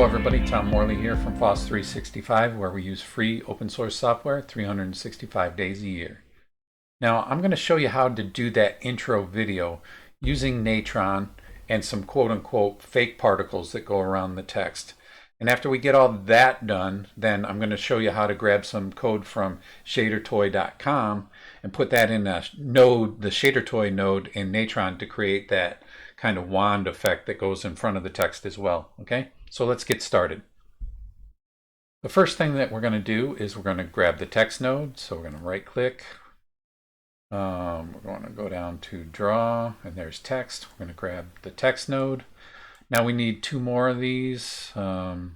everybody, Tom Morley here from FOSS 365, where we use free open source software 365 days a year. Now I'm going to show you how to do that intro video using Natron and some quote-unquote fake particles that go around the text. And after we get all that done, then I'm going to show you how to grab some code from Shadertoy.com and put that in a node, the Shadertoy node in Natron, to create that kind of wand effect that goes in front of the text as well. Okay, so let's get started. The first thing that we're going to do is we're going to grab the text node. So we're going to right click. We're going to go down to draw, and there's text. We're going to grab the text node. Now we need two more of these. You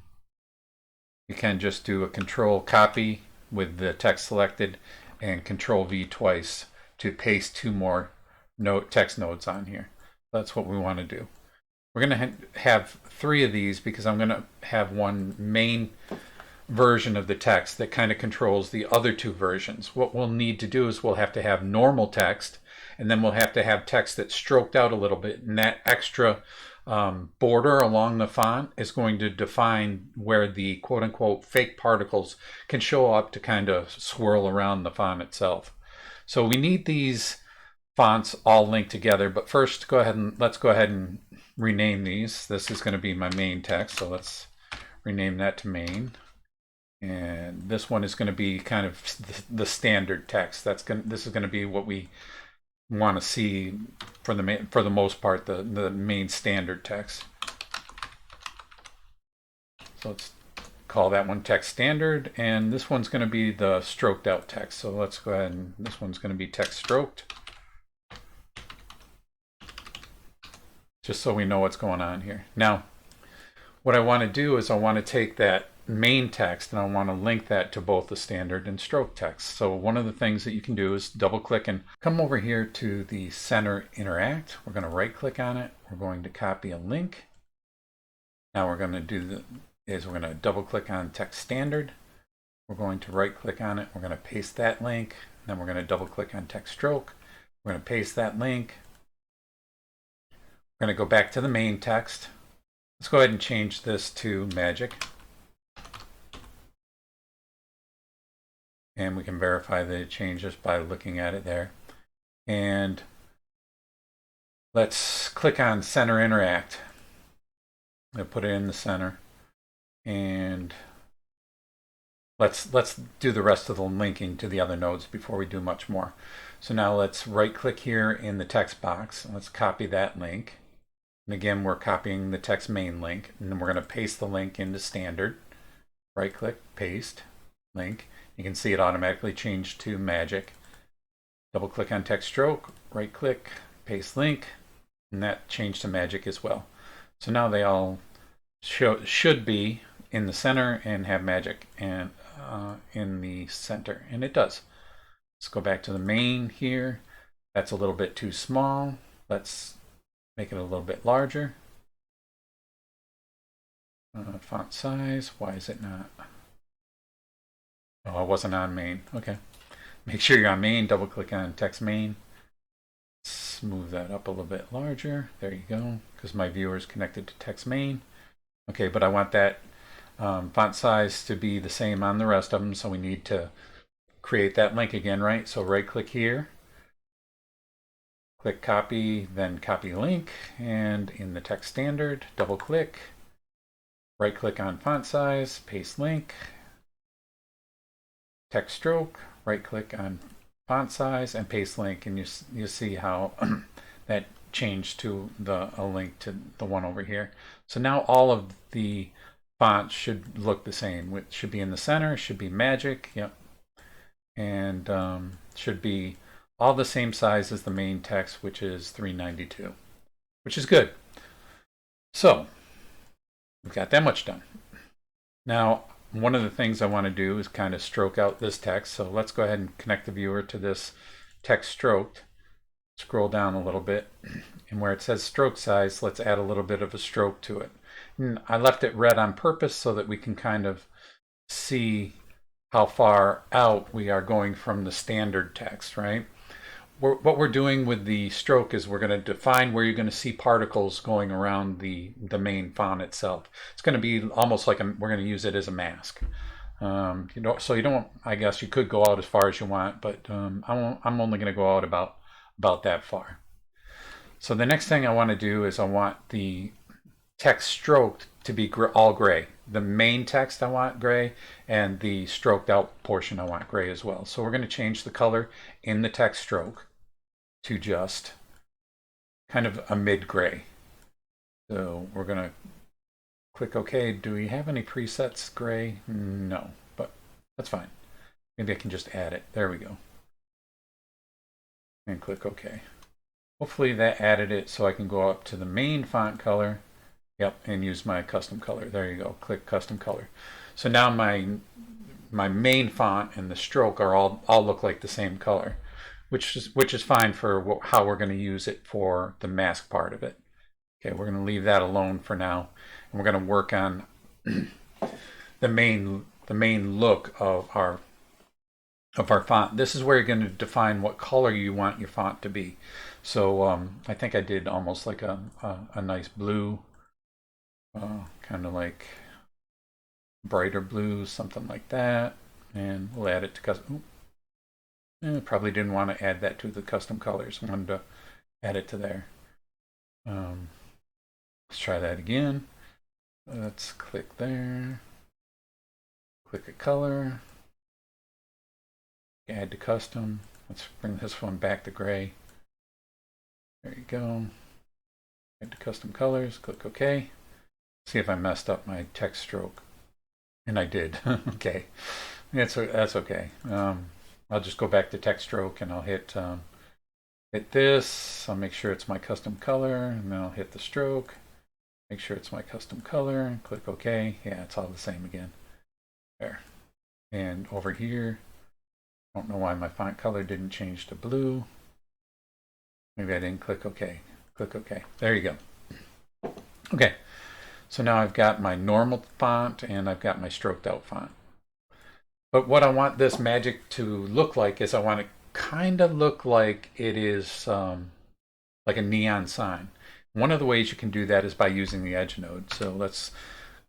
can just do a control copy with the text selected and control V twice to paste two more text nodes on here. That's what we want to do. We're going to have three of these because I'm going to have one main version of the text that kind of controls the other two versions. What we'll need to do is we'll have to have normal text, and then we'll have to have text that's stroked out a little bit, and that extra border along the font is going to define where the quote-unquote fake particles can show up to kind of swirl around the font itself. So we need these fonts all linked together, but first let's go ahead and rename these. This is going to be my main text, so let's rename that to main. And this one is going to be kind of the standard text. This is going to be what we want to see for the most part, the main standard text. So let's call that one text standard, and this one's going to be the stroked out text. So let's go ahead and this one's going to be text stroked, just so we know what's going on here. Now what I want to do is I want to take that main text and I want to link that to both the standard and stroke text. So one of the things that you can do is double click and come over here to the center interact. We're going to right click on it. We're going to copy a link. Now we're going to do we're going to double click on text standard. We're going to right click on it. We're going to paste that link. Then we're going to double click on text stroke. We're going to paste that link. We're going to go back to the main text. Let's go ahead and change this to magic. And we can verify that it changes by looking at it there. And let's click on center interact. I'm going to put it in the center. And let's do the rest of the linking to the other nodes before we do much more. So now let's right click here in the text box. Let's copy that link. And again, we're copying the text main link, and then we're going to paste the link into standard. Right click, paste, link. You can see it automatically changed to magic. Double click on text stroke, right click, paste link, and that changed to magic as well. So now they all should be in the center and have magic and in the center, and it does. Let's go back to the main here. That's a little bit too small. Let's make it a little bit larger. Font size, why is it not? Oh, it wasn't on main. Okay. Make sure you're on main. Double click on text main. Let's move that up a little bit larger. There you go. Because my viewer is connected to text main. Okay, but I want that font size to be the same on the rest of them. So we need to create that link again, right? So right click here. Click copy, then copy link. And in the text standard, double click. Right click on font size, paste link. Text stroke, right click on font size and paste link, and you see how that changed to a link to the one over here. So now all of the fonts should look the same. It should be in the center, should be magic, yep, and should be all the same size as the main text, which is 392, which is good. So we've got that much done. Now one of the things I want to do is kind of stroke out this text. So let's go ahead and connect the viewer to this text stroked. Scroll down a little bit, and where it says stroke size, let's add a little bit of a stroke to it. And I left it red on purpose so that we can kind of see how far out we are going from the standard text, right? what we're doing with the stroke is we're going to define where you're going to see particles going around the main font itself. It's going to be almost like we're going to use it as a mask. You know, so you don't. I guess you could go out as far as you want, but I'm only going to go out about that far. So the next thing I want to do is I want the text stroked to be all gray. The main text I want gray, and the stroked out portion I want gray as well. So we're going to change the color in the text stroke to just kind of a mid gray. So we're going to click OK. Do we have any presets gray? No, but that's fine. Maybe I can just add it. There we go. And click OK. Hopefully that added it so I can go up to the main font color. Yep, and use my custom color. There you go. Click custom color. So now my main font and the stroke are all look like the same color, which is fine for how we're going to use it for the mask part of it. Okay, we're going to leave that alone for now, and we're going to work on the main look of our font. This is where you're going to define what color you want your font to be. So I think I did almost like a nice blue. Kind of like brighter blue, something like that, and we'll add it to custom. Probably didn't want to add that to the custom colors. I wanted to add it to there. Let's try that again. Let's click there. Click a color. Add to custom. Let's bring this one back to gray. There you go. Add to custom colors. Click OK. See if I messed up my text stroke, and I did. Okay, that's okay. I'll just go back to text stroke, and I'll hit this. I'll make sure it's my custom color, and then I'll hit the stroke. Make sure it's my custom color, and click OK. Yeah, it's all the same again. There. And over here, I don't know why my font color didn't change to blue. Maybe I didn't click OK. Click OK. There you go. Okay. So now I've got my normal font and I've got my stroked out font. But what I want this magic to look like is I want it kind of look like it is like a neon sign. One of the ways you can do that is by using the edge node. So let's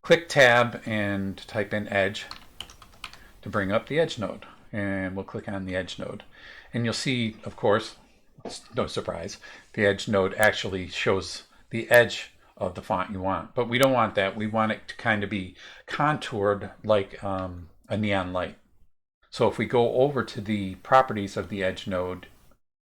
click tab and type in edge to bring up the edge node. And we'll click on the edge node. And you'll see, of course, it's no surprise, the edge node actually shows the edge of the font you want, but we don't want that. We want it to kind of be contoured like a neon light. So if we go over to the properties of the edge node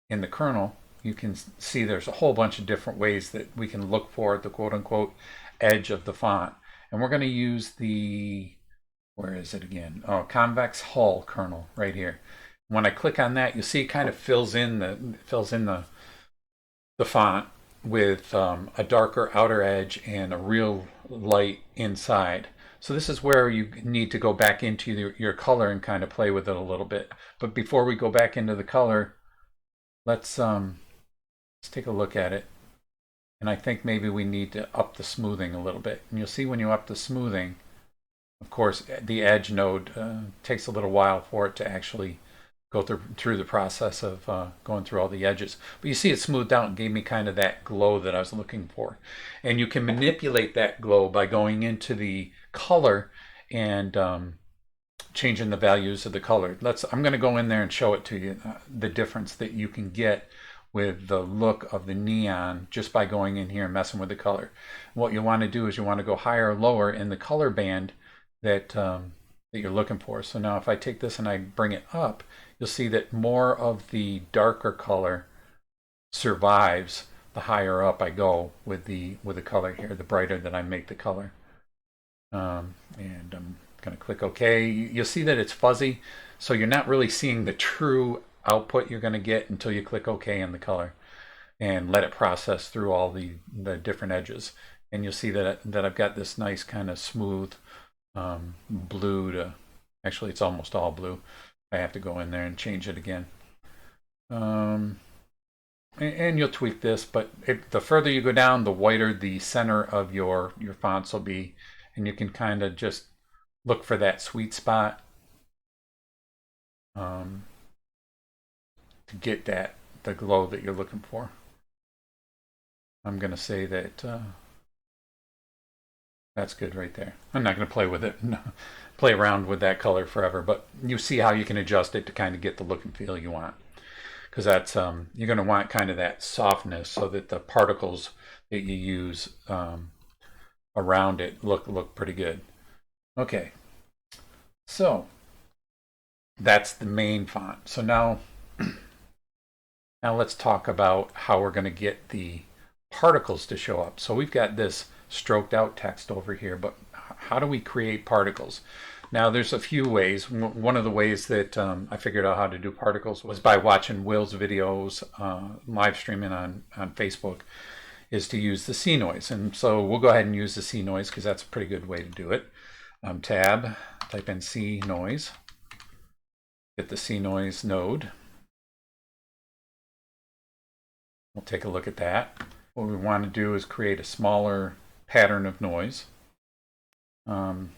in the kernel, you can see there's a whole bunch of different ways that we can look for the quote-unquote edge of the font. And we're going to use the, where is it again? Oh, convex hull kernel right here. When I click on that, you see it kind of fills in the font with a darker outer edge and a real light inside. So this is where you need to go back into your color and kind of play with it a little bit. But before we go back into the color, let's take a look at it. And I think maybe we need to up the smoothing a little bit. And you'll see when you up the smoothing, of course, the edge node takes a little while for it to actually go through the process of going through all the edges. But you see it smoothed out and gave me kind of that glow that I was looking for. And you can manipulate that glow by going into the color and changing the values of the color. I'm going to go in there and show it to you, the difference that you can get with the look of the neon just by going in here and messing with the color. What you want to do is you want to go higher or lower in the color band that you're looking for. So now if I take this and I bring it up, you'll see that more of the darker color survives the higher up I go with the color here, the brighter that I make the color. And I'm going to click OK. You'll see that it's fuzzy, so you're not really seeing the true output you're going to get until you click OK in the color and let it process through all the different edges. And you'll see that I've got this nice kind of smooth blue to, actually it's almost all blue. I have to go in there and change it again. And you'll tweak this, but the further you go down, the whiter the center of your fonts will be. And you can kind of just look for that sweet spot to get that the glow that you're looking for. I'm going to say that that's good right there. I'm not going to play with it, play around with that color forever, but you see how you can adjust it to kind of get the look and feel you want. Because that's you're going to want kind of that softness so that the particles that you use around it look pretty good. Okay, so that's the main font. So now let's talk about how we're going to get the particles to show up. So we've got this stroked out text over here, but how do we create particles? Now there's a few ways. One of the ways that I figured out how to do particles was by watching Will's videos, live streaming on Facebook, is to use the C noise. And so we'll go ahead and use the C noise because that's a pretty good way to do it. Tab, type in C noise, get the C noise node. We'll take a look at that. What we want to do is create a smaller pattern of noise.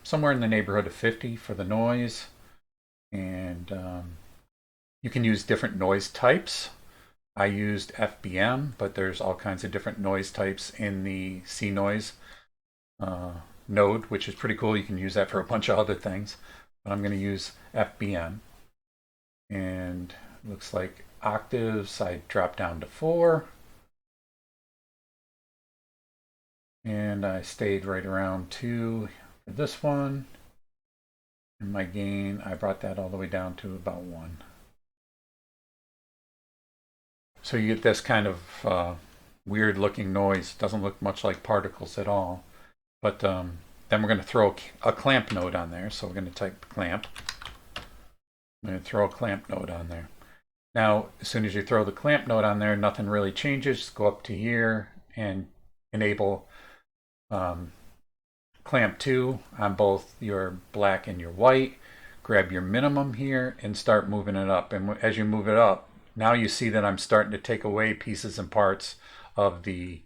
Somewhere in the neighborhood of 50 for the noise. And you can use different noise types. I used FBM, but there's all kinds of different noise types in the C noise node, which is pretty cool. You can use that for a bunch of other things. But I'm going to use FBM. And it looks like octaves, I dropped down to 4. And I stayed right around 2 for this one. And my gain, I brought that all the way down to about 1. So you get this kind of weird looking noise. Doesn't look much like particles at all. But then we're going to throw a clamp node on there. So we're going to type clamp. I'm going to throw a clamp node on there. Now, as soon as you throw the clamp node on there, nothing really changes. Just go up to here and enable clamp 2 on both your black and your white. Grab your minimum here and start moving it up. And as you move it up, now you see that I'm starting to take away pieces and parts of the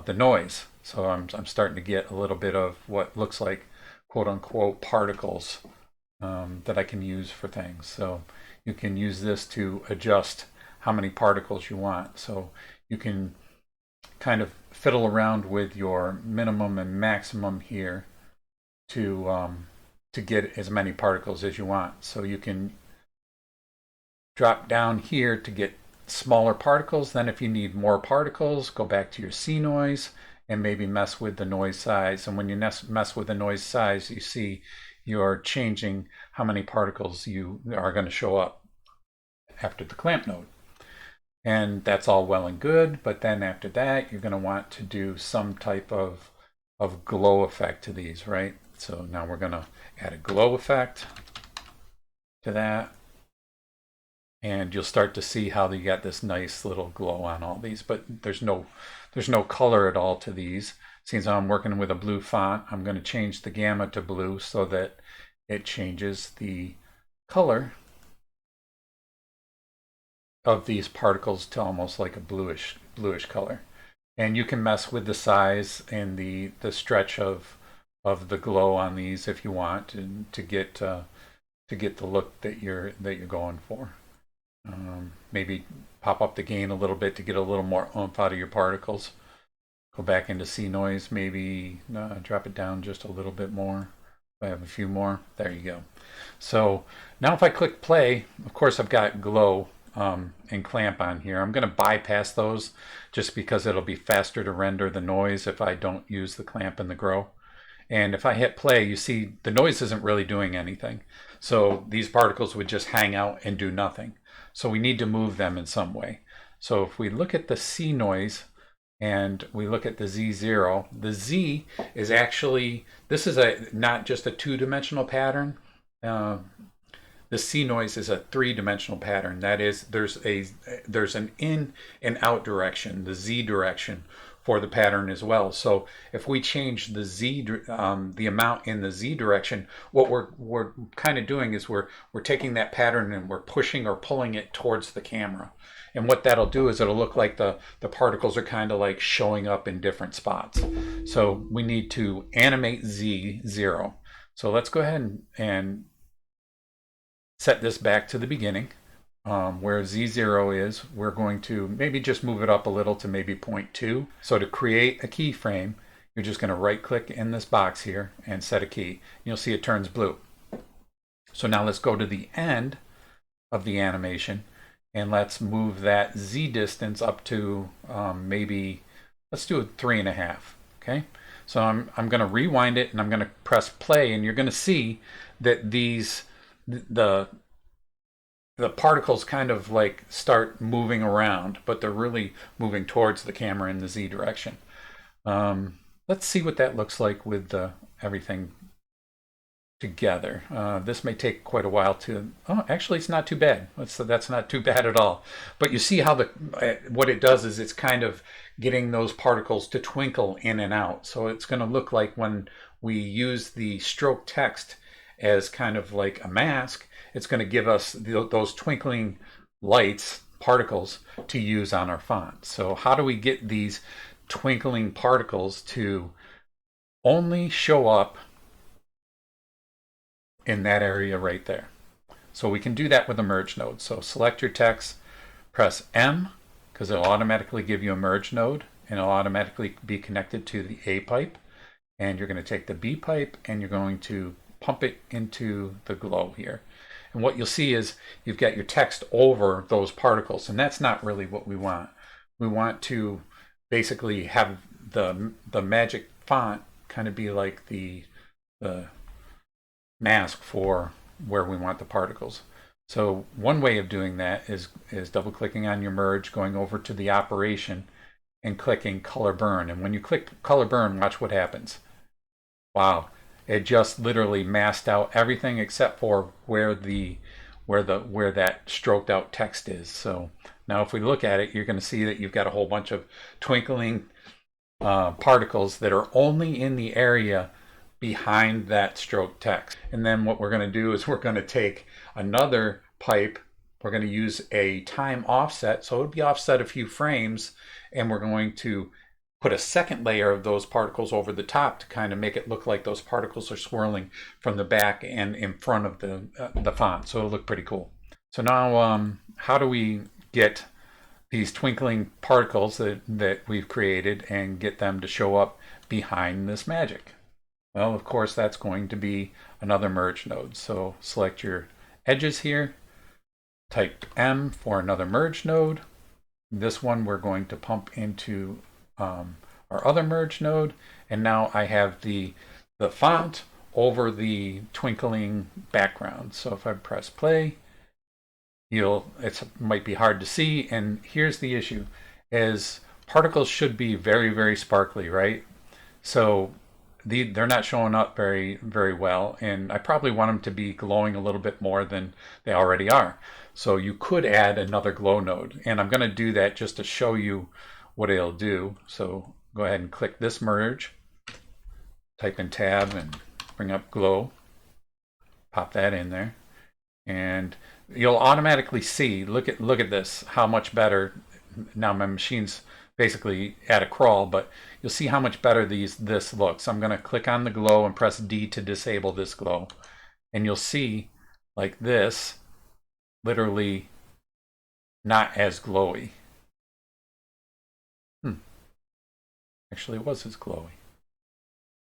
noise. So I'm starting to get a little bit of what looks like quote unquote particles that I can use for things. So you can use this to adjust how many particles you want. So you can kind of fiddle around with your minimum and maximum here to get as many particles as you want. So you can drop down here to get smaller particles. Then if you need more particles, go back to your C noise and maybe mess with the noise size. And when you mess with the noise size, you see you're changing how many particles you are going to show up after the clamp node. And that's all well and good, but then after that, you're going to want to do some type of glow effect to these, right? So now we're going to add a glow effect to that. And you'll start to see how you got this nice little glow on all these, but there's no color at all to these. Since I'm working with a blue font, I'm going to change the gamma to blue so that it changes the color of these particles to almost like a bluish color. And you can mess with the size and the stretch of the glow on these if you want, and to get the look that you're going for. Maybe pop up the gain a little bit to get a little more oomph out of your particles. Go back into C noise, maybe drop it down just a little bit more. I have a few more. There you go. So now if I click play, of course I've got glow and clamp on here. I'm going to bypass those just because it'll be faster to render the noise if I don't use the clamp and the grow. And if I hit play, you see the noise isn't really doing anything. So these particles would just hang out and do nothing. So we need to move them in some way. So if we look at the C noise and we look at the Z0, the Z is actually, this is not just a two-dimensional pattern. The C noise is a three-dimensional pattern. That is, there's an in and out direction, the Z direction for the pattern as well. So if we change the Z, the amount in the Z direction, what we're kind of doing is we're taking that pattern and we're pushing or pulling it towards the camera. And what that'll do is it'll look like the particles are kind of like showing up in different spots. So we need to animate Z0. So let's go ahead and set this back to the beginning. where Z0 is, we're going to maybe just move it up a little to maybe 0.2. So to create a keyframe, you're just going to right click in this box here and set a key. You'll see it turns blue. So now let's go to the end of the animation and let's move that Z distance up to maybe, let's do it 3.5. Okay. So I'm going to rewind it and I'm going to press play, and you're going to see that the particles kind of like start moving around, but they're really moving towards the camera in the Z direction. Let's see what that looks like with everything together. This may take quite a while to, oh, actually it's not too bad. That's not too bad at all. But you see how what it does is it's kind of getting those particles to twinkle in and out. So it's going to look like when we use the stroke text as kind of like a mask, it's going to give us those twinkling lights, particles, to use on our font. So how do we get these twinkling particles to only show up in that area right there? So we can do that with a merge node. So select your text, press M, because it'll automatically give you a merge node, and it'll automatically be connected to the A pipe. And you're going to take the B pipe and you're going to pump it into the glow here. And what you'll see is you've got your text over those particles, and that's not really what we want. We want to basically have the magic font kind of be like the mask for where we want the particles. So one way of doing that is double clicking on your merge, going over to the operation and clicking color burn. And when you click color burn, watch what happens. Wow, it just literally masked out everything except for where that stroked out text is. So now if we look at it, you're going to see that you've got a whole bunch of twinkling particles that are only in the area behind that stroke text. And then what we're going to do is we're going to take another pipe. We're going to use a time offset, so it'll be offset a few frames, and we're going to put a second layer of those particles over the top to kind of make it look like those particles are swirling from the back and in front of the font. So it'll look pretty cool. So now how do we get these twinkling particles that we've created and get them to show up behind this magic? Well, of course, that's going to be another merge node. So select your edges here, type M for another merge node. This one we're going to pump into our other merge node, and now I have the font over the twinkling background. So if I press play, it might be hard to see, and here's the issue: is particles should be very, very sparkly, right? So they're not showing up very, very well, and I probably want them to be glowing a little bit more than they already are. So you could add another glow node, and I'm going to do that just to show you what it'll do. So go ahead and click this merge, type in tab and bring up glow, pop that in there, and you'll automatically see, look at this, how much better. Now my machine's basically at a crawl, but you'll see how much better this looks. I'm going to click on the glow and press D to disable this glow, and you'll see like this, literally not as glowy. Actually, it was as glowy.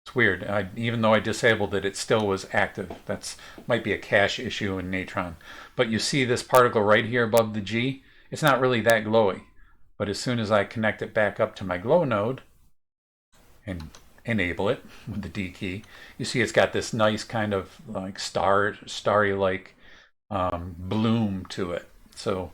It's weird. Even though I disabled it, it still was active. That's might be a cache issue in Natron. But you see this particle right here above the G? It's not really that glowy. But as soon as I connect it back up to my glow node and enable it with the D key, you see it's got this nice kind of like starry-like bloom to it. So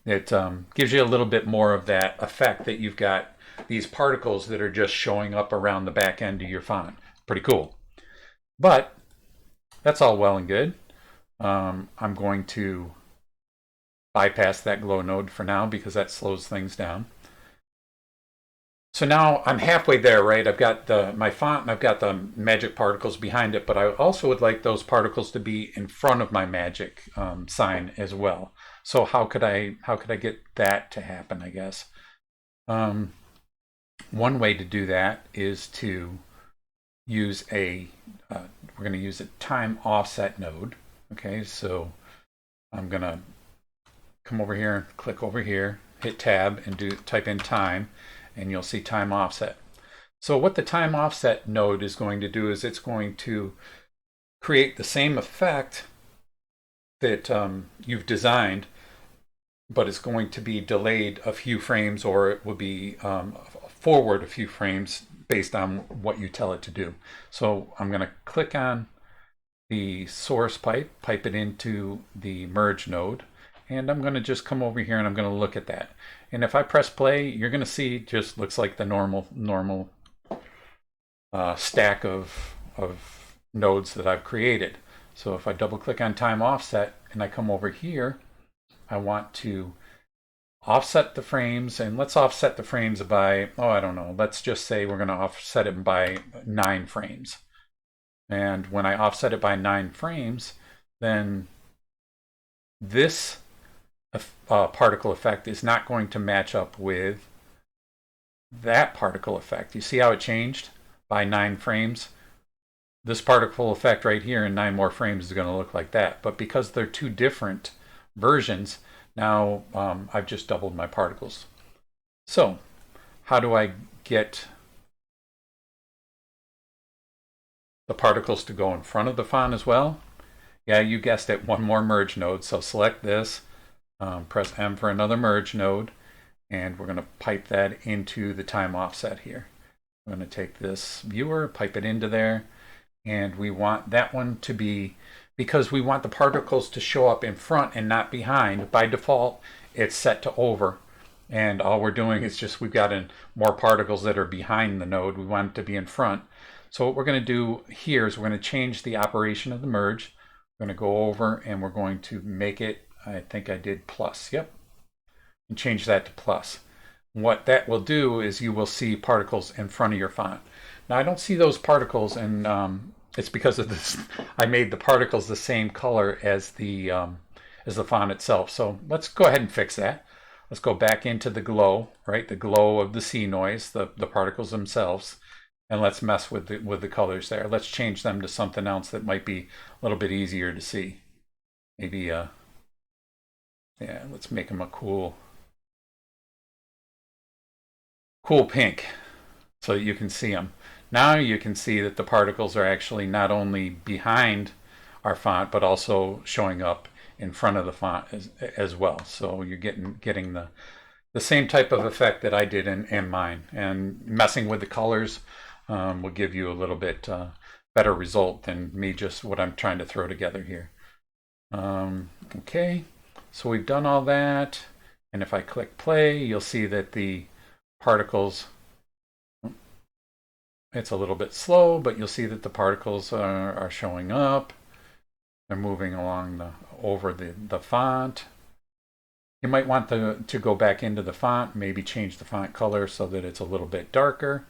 it gives you a little bit more of that effect that you've got these particles that are just showing up around the back end of your font. Pretty cool. But that's all well and good. I'm going to bypass that glow node for now because that slows things down. So now I'm halfway there, right? I've got my font and I've got the magic particles behind it, but I also would like those particles to be in front of my magic sign as well. So how could I get that to happen, I guess? One way to do that is to use we're going to use a time offset node. Okay, so I'm going to come over here, click over here, hit tab and type in time, and you'll see time offset. So what the time offset node is going to do is it's going to create the same effect that you've designed, but it's going to be delayed a few frames, or it will be forward a few frames based on what you tell it to do. So I'm going to click on the source pipe it into the merge node, and I'm going to just come over here and I'm going to look at that. And if I press play, you're going to see it just looks like the normal stack of nodes that I've created. So if I double click on time offset and I come over here, I want to offset the frames, and let's offset the frames by, oh, I don't know, let's just say we're going to offset it by 9 frames. And when I offset it by 9 frames, then this particle effect is not going to match up with that particle effect. You see how it changed by 9 frames? This particle effect right here in 9 more frames is going to look like that. But because they're 2 different versions, now I've just doubled my particles. So how do I get the particles to go in front of the font as well? Yeah, you guessed it, one more merge node. So select this, press M for another merge node, and we're going to pipe that into the time offset here. I'm going to take this viewer, pipe it into there, and we want that one to be, because we want the particles to show up in front and not behind. By default, it's set to over, and all we're doing is just we've got in more particles that are behind the node. We want it to be in front. So what we're going to do here is we're going to change the operation of the merge. We're going to go over and we're going to make it, I think I did plus, yep, and change that to plus. What that will do is you will see particles in front of your font. Now I don't see those particles, and it's because of this. I made the particles the same color as the font itself. So let's go ahead and fix that. Let's go back into the glow, right? The glow of the C noise, the particles themselves, and let's mess with the colors there. Let's change them to something else that might be a little bit easier to see. Maybe yeah, let's make them a cool pink so that you can see them. Now you can see that the particles are actually not only behind our font, but also showing up in front of the font as well. So you're getting the same type of effect that I did in mine. And messing with the colors will give you a little bit better result than me just what I'm trying to throw together here. Okay, so we've done all that. And if I click play, you'll see that the particles, it's a little bit slow, but you'll see that the particles are showing up. They're moving along over the font. You might want to go back into the font, maybe change the font color so that it's a little bit darker.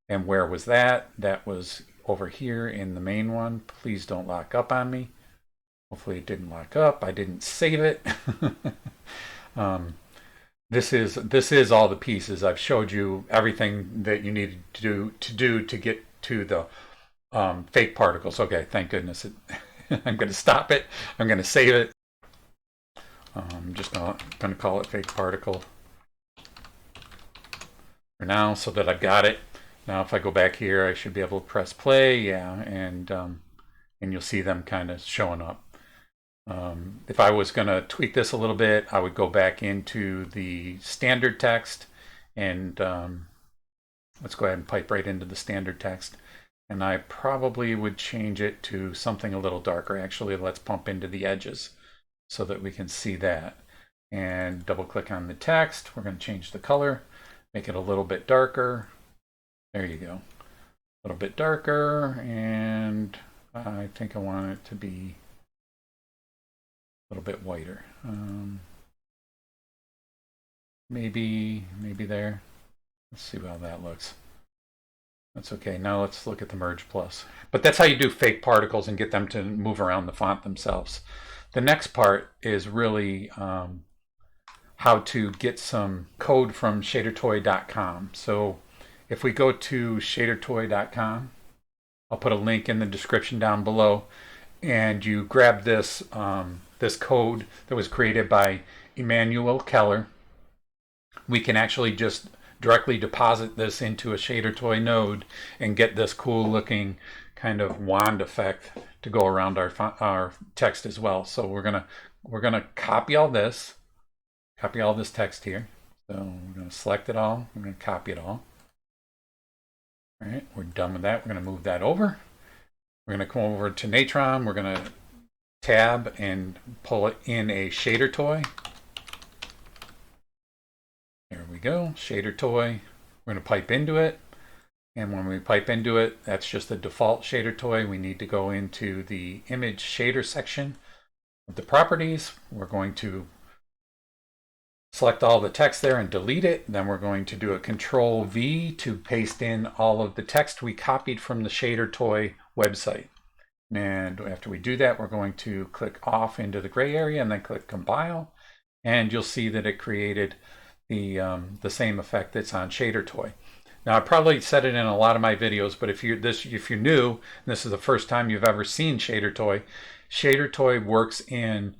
And where was that? That was over here in the main one. Please don't lock up on me. Hopefully it didn't lock up. I didn't save it. This is all the pieces. I've showed you everything that you needed to do to get to the fake particles. Okay, thank goodness. I'm going to stop it. I'm going to save it. I'm just going to call it fake particle for now so that I've got it. Now if I go back here, I should be able to press play, yeah, and you'll see them kind of showing up. If I was going to tweak this a little bit, I would go back into the standard text, and let's go ahead and pipe right into the standard text. And I probably would change it to something a little darker. Actually, let's pump into the edges so that we can see that. And double click on the text. We're going to change the color, make it a little bit darker. There you go. A little bit darker, and I think I want it to be a little bit whiter. Maybe there. Let's see how that looks. That's okay. Now let's look at the merge plus. But that's how you do fake particles and get them to move around the font themselves. The next part is really how to get some code from shadertoy.com. So if we go to shadertoy.com, I'll put a link in the description down below, and you grab this this code that was created by Emmanuel Keller, we can actually just directly deposit this into a Shadertoy node and get this cool looking kind of wand effect to go around our text as well. So we're gonna copy all this text here. So we're gonna select it all. We're gonna copy it all. All right, we're done with that. We're gonna move that over. We're gonna come over to Natron. We're gonna tab and pull it in a Shadertoy. There we go, Shadertoy. We're going to pipe into it. And when we pipe into it, that's just the default Shadertoy. We need to go into the image shader section of the properties. We're going to select all the text there and delete it. Then we're going to do a Control V to paste in all of the text we copied from the Shadertoy website. And after we do that, we're going to click off into the gray area and then click compile. And you'll see that it created the same effect that's on Shadertoy. Now, I probably said it in a lot of my videos, but if you're new and this is the first time you've ever seen Shadertoy, Shadertoy works in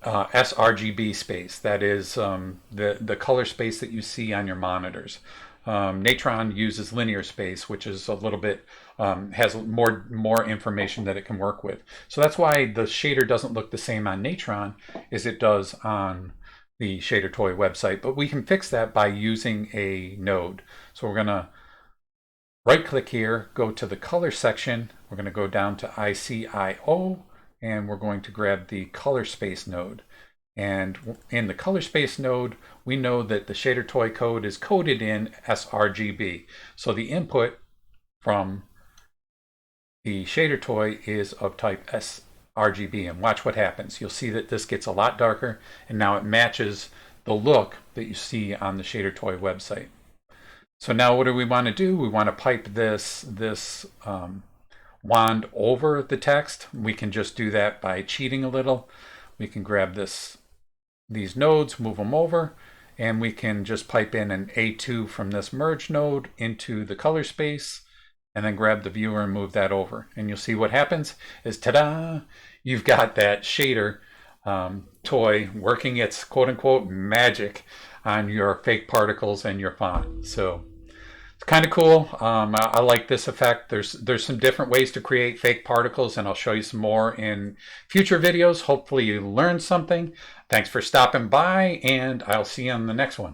sRGB space. That is the color space that you see on your monitors. Natron uses linear space, which is a little bit has more information that it can work with. So that's why the shader doesn't look the same on Natron as it does on the Shadertoy website, but we can fix that by using a node. So we're going to right click here, go to the color section. We're going to go down to ICIO and we're going to grab the color space node. And in the color space node, we know that the Shadertoy code is coded in sRGB. So the input from the Shadertoy is of type sRGB, and watch what happens. You'll see that this gets a lot darker, and now it matches the look that you see on the Shadertoy website. So now what do we want to do? We want to pipe this wand over the text. We can just do that by cheating a little. We can grab these nodes, move them over, and we can just pipe in an A2 from this merge node into the color space, and then grab the viewer and move that over. And you'll see what happens is, ta-da, you've got that shader toy working its quote-unquote magic on your fake particles and your font. So it's kind of cool. I like this effect. There's some different ways to create fake particles, and I'll show you some more in future videos. Hopefully you learned something. Thanks for stopping by, and I'll see you on the next one.